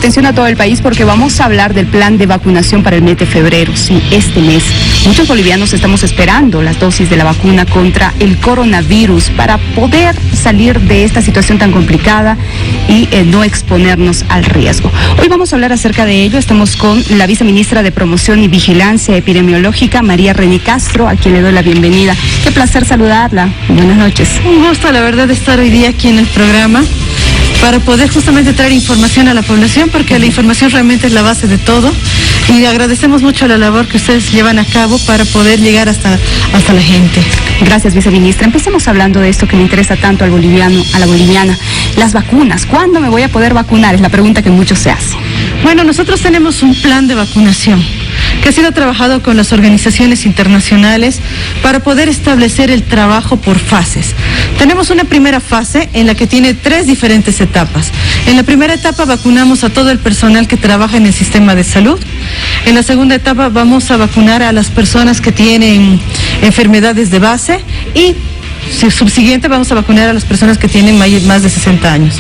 Atención a todo el país porque vamos a hablar del plan de vacunación para el mes de febrero. Sí, este mes. Muchos bolivianos estamos esperando las dosis de la vacuna contra el coronavirus para poder salir de esta situación tan complicada y no exponernos al riesgo. Hoy vamos a hablar acerca de ello. Estamos con la viceministra de Promoción y Vigilancia Epidemiológica, María René Castro, a quien le doy la bienvenida. Qué placer saludarla. Buenas noches. Un gusto, la verdad, estar hoy día aquí en el programa para poder justamente traer información a la población, porque la información realmente es la base de todo, y agradecemos mucho la labor que ustedes llevan a cabo para poder llegar hasta la gente. Gracias, viceministra. Empecemos hablando de esto que le interesa tanto al boliviano, a la boliviana, las vacunas. ¿Cuándo me voy a poder vacunar? Es la pregunta que muchos se hacen. Bueno, nosotros tenemos un plan de vacunación que ha sido trabajado con las organizaciones internacionales para poder establecer el trabajo por fases. Tenemos una primera fase en la que tiene 3 diferentes etapas. En la primera etapa vacunamos a todo el personal que trabaja en el sistema de salud. En la segunda etapa vamos a vacunar a las personas que tienen enfermedades de base y subsiguiente vamos a vacunar a las personas que tienen más de 60 años.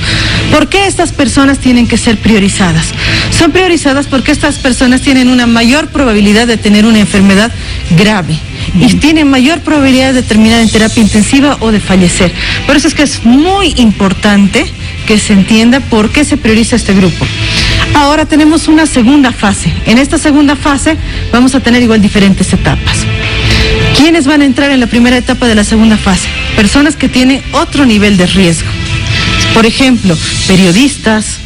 ¿Por qué estas personas tienen que ser priorizadas? Son priorizadas porque estas personas tienen una mayor probabilidad de tener una enfermedad grave y tienen mayor probabilidad de terminar en terapia intensiva o de fallecer. Por eso es que es muy importante que se entienda por qué se prioriza este grupo. Ahora tenemos una segunda fase. En esta segunda fase vamos a tener igual diferentes etapas. ¿Quiénes van a entrar en la primera etapa de la segunda fase? Personas que tienen otro nivel de riesgo. Por ejemplo, periodistas,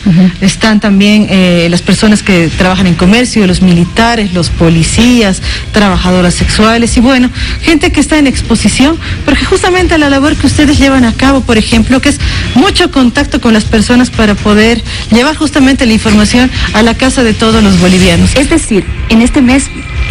están también las personas que trabajan en comercio, los militares, los policías, trabajadoras sexuales y bueno, gente que está en exposición, porque justamente la labor que ustedes llevan a cabo, por ejemplo, que es mucho contacto con las personas para poder llevar justamente la información a la casa de todos los bolivianos. Es decir, en este mes,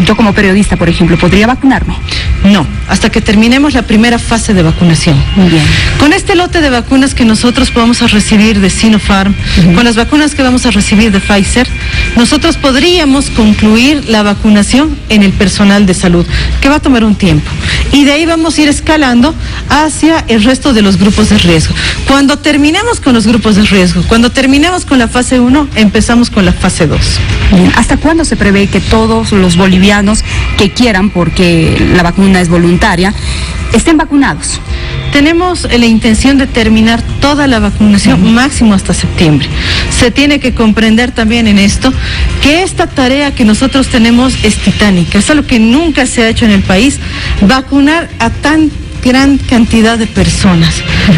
yo como periodista, por ejemplo, ¿podría vacunarme? No, hasta que terminemos la primera fase de vacunación. Muy bien. Con este lote de vacunas que nosotros vamos a recibir de Sinopharm, con las vacunas que vamos a recibir de Pfizer, nosotros podríamos concluir la vacunación en el personal de salud, que va a tomar un tiempo. Y de ahí vamos a ir escalando hacia el resto de los grupos de riesgo. Cuando terminemos con los grupos de riesgo, cuando terminemos con la fase 1, empezamos con la fase 2. Bien. ¿Hasta cuándo se prevé que todos los bolivianos que quieran, porque la vacuna es voluntaria, estén vacunados? Tenemos la intención de terminar toda la vacunación máximo hasta septiembre. Se tiene que comprender también en esto que esta tarea que nosotros tenemos es titánica. Es algo que nunca se ha hecho en el país, vacunar a tan gran cantidad de personas.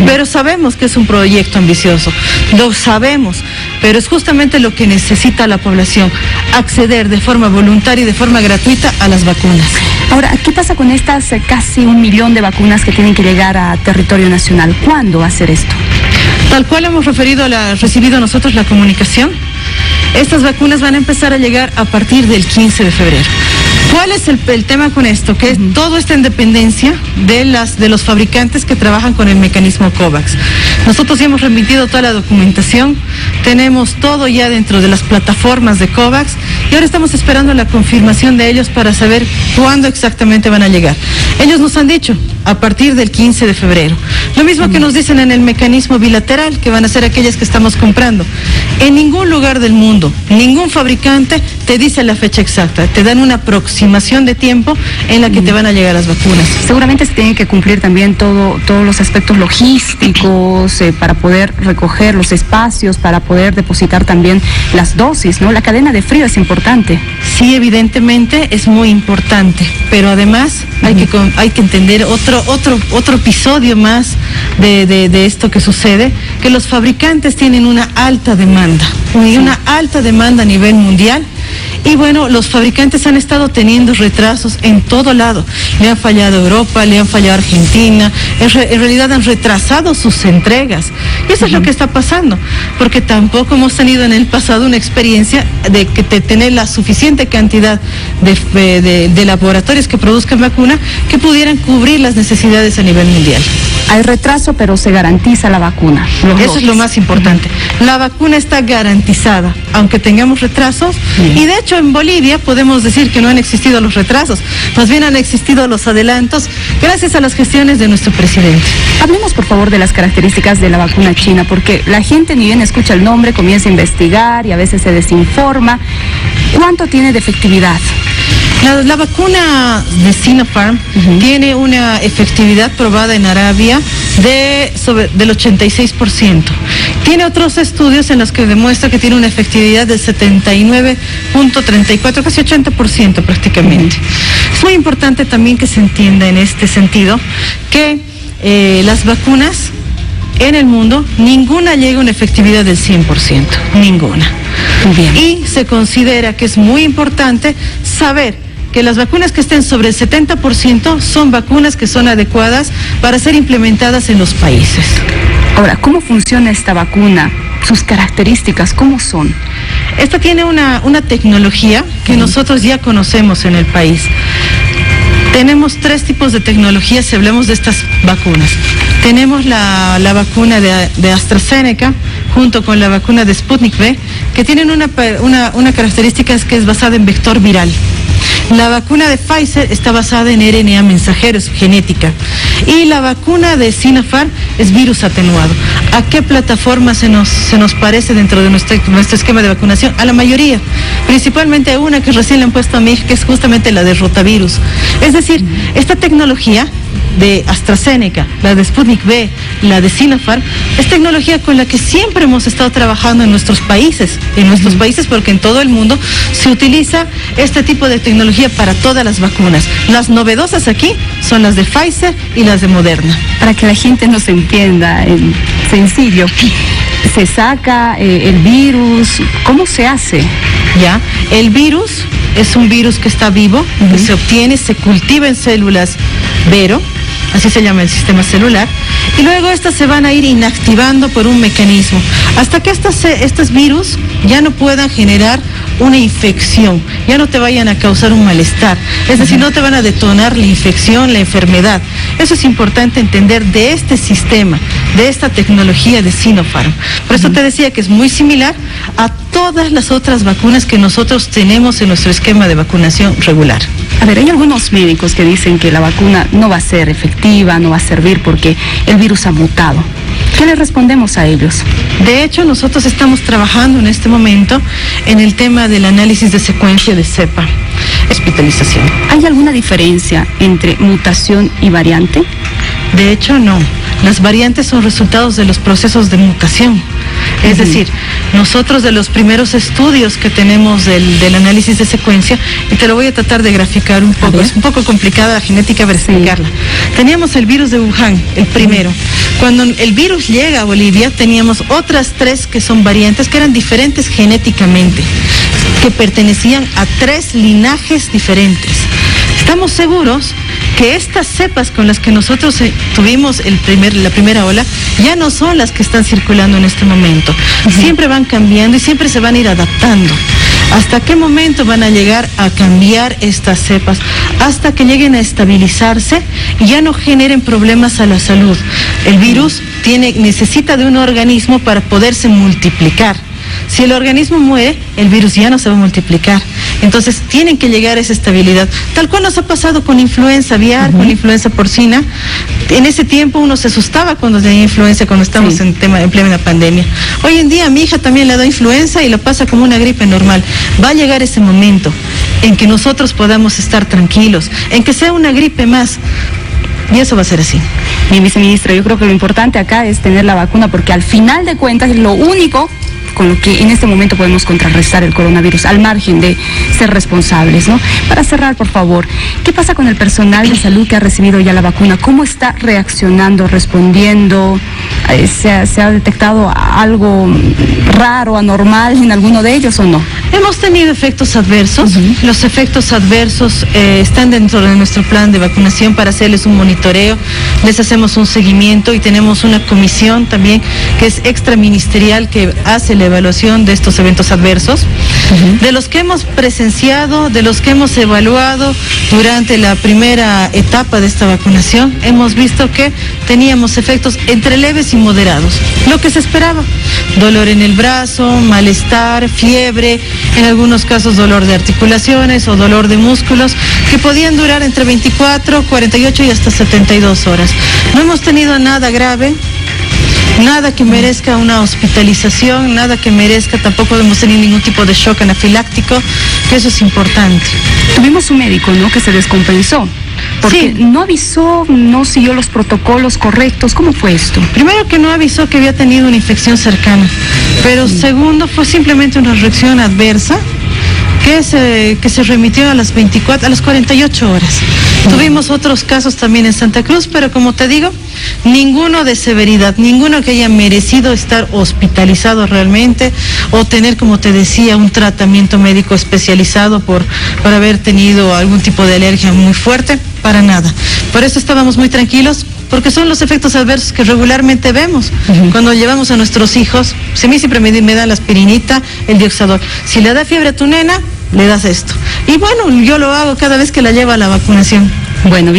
Pero sabemos que es un proyecto ambicioso, lo sabemos, pero es justamente lo que necesita la población, acceder de forma voluntaria y de forma gratuita a las vacunas. Ahora, ¿qué pasa con estas casi 1 millón de vacunas que tienen que llegar a territorio nacional? ¿Cuándo va a ser esto? Tal cual hemos recibido nosotros la comunicación, estas vacunas van a empezar a llegar a partir del 15 de febrero. ¿Cuál es el tema con esto? Que todo está en dependencia de los fabricantes que trabajan con el mecanismo COVAX. Nosotros ya hemos remitido toda la documentación, tenemos todo ya dentro de las plataformas de COVAX y ahora estamos esperando la confirmación de ellos para saber cuándo exactamente van a llegar. Ellos nos han dicho a partir del 15 de febrero. Lo mismo que nos dicen en el mecanismo bilateral, que van a ser aquellas que estamos comprando. En ningún lugar del mundo, ningún fabricante te dice la fecha exacta, te dan una aproximación de tiempo en la que te van a llegar las vacunas. Seguramente se tienen que cumplir también todos los aspectos logísticos para poder recoger los espacios, para poder depositar también las dosis, ¿no? La cadena de frío es importante. Sí, evidentemente es muy importante, pero además hay que entender otro episodio más de esto que sucede, que los fabricantes tienen una alta demanda, una alta demanda a nivel mundial. Y bueno, los fabricantes han estado teniendo retrasos en todo lado. Le han fallado a Europa, le han fallado a Argentina, en realidad han retrasado sus entregas. Y eso es lo que está pasando, porque tampoco hemos tenido en el pasado una experiencia de tener la suficiente cantidad de laboratorios que produzcan vacuna que pudieran cubrir las necesidades a nivel mundial. Hay retraso, pero se garantiza la vacuna. Eso es lo más importante. La vacuna está garantizada, aunque tengamos retrasos, y de hecho hecho, en Bolivia podemos decir que no han existido los retrasos, más bien han existido los adelantos gracias a las gestiones de nuestro presidente. Hablemos, por favor, de las características de la vacuna china, porque la gente ni bien escucha el nombre, comienza a investigar y a veces se desinforma. ¿Cuánto tiene de efectividad? La vacuna de Sinopharm tiene una efectividad probada en Arabia del 86%. Tiene otros estudios en los que demuestra que tiene una efectividad del 79.34, casi 80% prácticamente. Es muy importante también que se entienda en este sentido que las vacunas en el mundo, ninguna llega a una efectividad del 100%, ninguna. Bien. Y se considera que es muy importante saber que las vacunas que estén sobre el 70% son vacunas que son adecuadas para ser implementadas en los países. Ahora, ¿cómo funciona esta vacuna? Sus características, ¿cómo son? Esta tiene una tecnología que nosotros ya conocemos en el país. Tenemos 3 tipos de tecnologías si hablamos de estas vacunas. Tenemos la vacuna de AstraZeneca junto con la vacuna de Sputnik V, que tienen una característica que es basada en vector viral. La vacuna de Pfizer está basada en RNA mensajero, es genética. Y la vacuna de Sinopharm es virus atenuado. ¿A qué plataforma se nos parece dentro de nuestro esquema de vacunación? A la mayoría. Principalmente a una que recién le han puesto a mi hija, que es justamente la de rotavirus. Es decir, esta tecnología de AstraZeneca, la de Sputnik V, la de Sinopharm, es tecnología con la que siempre hemos estado trabajando en nuestros países, porque en todo el mundo se utiliza este tipo de tecnología para todas las vacunas. Las novedosas aquí son las de Pfizer y las de Moderna. Para que la gente nos entienda, sencillo, se saca el virus, ¿cómo se hace? Ya, el virus es un virus que está vivo, que se obtiene, se cultiva en células Vero, así se llama el sistema celular, y luego estas se van a ir inactivando por un mecanismo, hasta que estos virus ya no puedan generar una infección, ya no te vayan a causar un malestar, es decir, no te van a detonar la infección, la enfermedad. Eso es importante entender de este sistema, de esta tecnología de Sinopharm. Por eso te decía que es muy similar a todas las otras vacunas que nosotros tenemos en nuestro esquema de vacunación regular. A ver, hay algunos médicos que dicen que la vacuna no va a ser efectiva, no va a servir porque el virus ha mutado. ¿Qué le respondemos a ellos? De hecho, nosotros estamos trabajando en este momento en el tema del análisis de secuencia de cepa, hospitalización. ¿Hay alguna diferencia entre mutación y variante? De hecho, no. Las variantes son resultados de los procesos de mutación. Es decir, nosotros de los primeros estudios que tenemos del análisis de secuencia, y te lo voy a tratar de graficar un poco, es un poco complicada la genética para explicarla. Teníamos el virus de Wuhan, el primero. Cuando el virus llega a Bolivia, teníamos otras 3 que son variantes, que eran diferentes genéticamente, que pertenecían a 3 linajes diferentes. Estamos seguros que estas cepas con las que nosotros tuvimos la primera ola ya no son las que están circulando en este momento. Siempre van cambiando y siempre se van a ir adaptando. ¿Hasta qué momento van a llegar a cambiar estas cepas? Hasta que lleguen a estabilizarse y ya no generen problemas a la salud. El virus necesita de un organismo para poderse multiplicar. Si el organismo muere, el virus ya no se va a multiplicar. Entonces tienen que llegar a esa estabilidad. Tal cual nos ha pasado con influenza aviar, con influenza porcina. En ese tiempo uno se asustaba cuando tenía influenza, cuando estamos en plena pandemia. Hoy en día a mi hija también le da influenza y lo pasa como una gripe normal. Va a llegar ese momento en que nosotros podamos estar tranquilos, en que sea una gripe más. Y eso va a ser así. Bien, viceministra, yo creo que lo importante acá es tener la vacuna, porque al final de cuentas es lo único con lo que en este momento podemos contrarrestar el coronavirus, al margen de ser responsables, ¿no? Para cerrar, por favor, ¿qué pasa con el personal de salud que ha recibido ya la vacuna? ¿Cómo está reaccionando, respondiendo? ¿Se ha detectado algo raro, anormal en alguno de ellos o no? Hemos tenido efectos adversos. Los efectos adversos están dentro de nuestro plan de vacunación para hacerles un monitoreo. Les hacemos un seguimiento y tenemos una comisión también que es extraministerial que hace la evaluación de estos eventos adversos. De los que hemos presenciado, de los que hemos evaluado durante la primera etapa de esta vacunación, hemos visto que teníamos efectos entre leves y moderados. Lo que se esperaba: dolor en el brazo, malestar, fiebre, en algunos casos dolor de articulaciones o dolor de músculos, que podían durar entre 24, 48 y hasta 72 horas. No hemos tenido nada grave, nada que merezca una hospitalización, nada que merezca, tampoco hemos tenido ningún tipo de shock anafiláctico, que eso es importante. Tuvimos un médico, ¿no?, que se descompensó, porque sí, no avisó, no siguió los protocolos correctos. ¿Cómo fue esto? Primero, que no avisó que había tenido una infección cercana, pero segundo, fue simplemente una reacción adversa que se remitió a las 48 horas. Tuvimos otros casos también en Santa Cruz, pero como te digo, ninguno de severidad, ninguno que haya merecido estar hospitalizado realmente o tener, como te decía, un tratamiento médico especializado por haber tenido algún tipo de alergia muy fuerte, para nada. Por eso estábamos muy tranquilos, porque son los efectos adversos que regularmente vemos cuando llevamos a nuestros hijos. Si a mí siempre me da la aspirinita, el Dioxador. Si le da fiebre a tu nena, le das esto. Y bueno, yo lo hago cada vez que la llevo a la vacunación. Bueno,